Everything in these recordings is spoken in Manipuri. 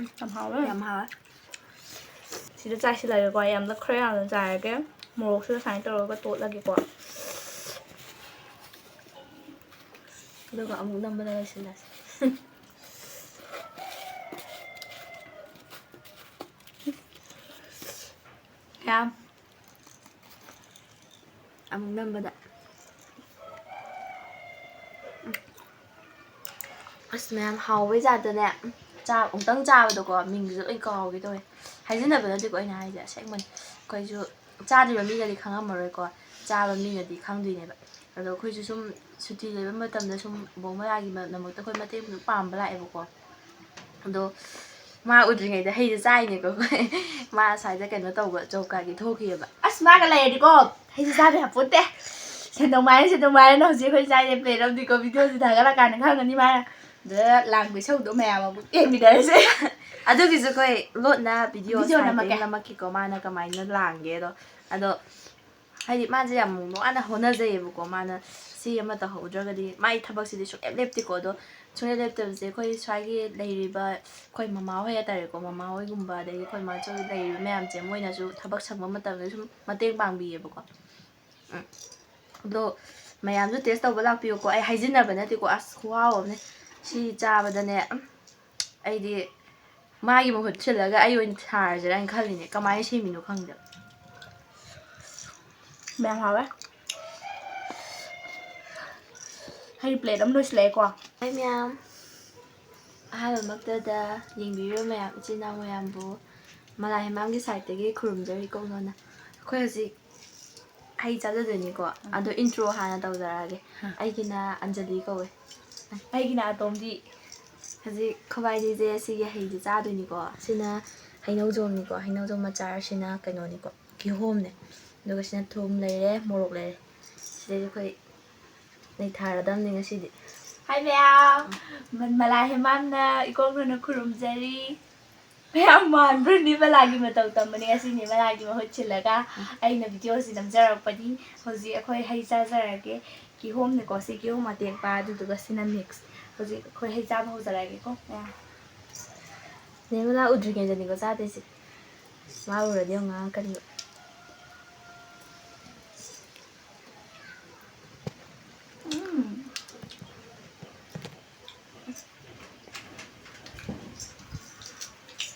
Làm hào đấy. Làm hào. Sida chaisilageko yamna khara yamna chairage morok su sain tawraga totlageko. Aduga amuk nambada loisilase. Yam. Amuk nambada. As mayam hawai jadane. Umtang chabadako mingsu loi kawge toy. Haijinaba natiko aina haije asengmani. Koisu chadriba minadi khangamaroi chaba minadi khangduineba. Ado koisu sum suti leba matamda sum bongmayagi namakta koi mateng pamba laebako. Ado ma udringaida heija chaineko koi ma saida keno tawba chokagi thokiyeba. As maga layadiko heija chabe hapote. Sendong mai hojik khoi chai play ramdiko video si thagara kana khangani ma. The language saudo mayam abu emidase. Adugisu koi lotna video namake. namakiko mana kamaina langge do. Ado haidi maji yam ana honajayebako mana si ama tahaudragadi mai thabaksidi suk leptiko do chune leptabse koi swagi leiriba koi mama hoi atareko mama hoi gumba dai koi ma chu leiri mayam che moina su thabak sangma matamda sum mateng pangbiyebako. Do mayam su taste tawba lakpiyoko ai haijinaba natiko as wow amne si chabadane aidi magi mahut chilaga ai oin tharjera an khalline kamai semino khangda. Mayam hawe. Hay play dam loisleko. Ai mayam ahabamaktada yingbiro mayam ichina mayambu malai hemamgi side tagi khurumjari ko nona. Khoi hojik hai chadadoniko ado intro hana tawjarage. Aigina Anjali kowe. Aigina atombi. Hojik khobaidije sigi heiji chadoiniko sina hainaujomniko hainaujom machar sina kainoniko kihomne. Aduga sina thum leire morok leire. Sidai khoi nei tharadamni ngasidi. Hi mayam. Malai hemamna ikongna khurumjari. Mayam man bruni malagi matau tamani asini malagi mahut chilaga aina video si namjarakpani hoji akhoi hai chajarage ki home ne ko si ki home atek pa aduga sina mix hoji akhoi hai chaba hojarage ko ya Nemala udrigenda niko chadesi. Ma uradi nga kari.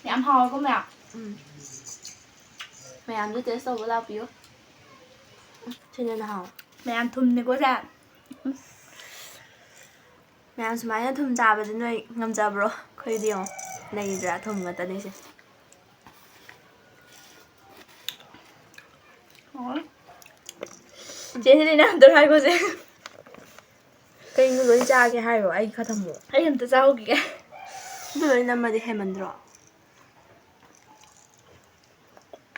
Yam hao ko maya. Mayam du taste tawba lakpiyo. Sina na haw. Mayam thum ne ko ja. Mayam sumaina thum chabadi noi ngamjabro khoidi yo leidra thum ngata nise. Jeni na andar hai ko je. Kainu loi chage hairo ai khatamo. Ai amta chao gi. Du loi namadi hemandro.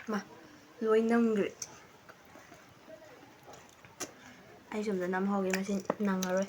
Ma loi namgri. Ai jumda nam hoge masin nangaroi.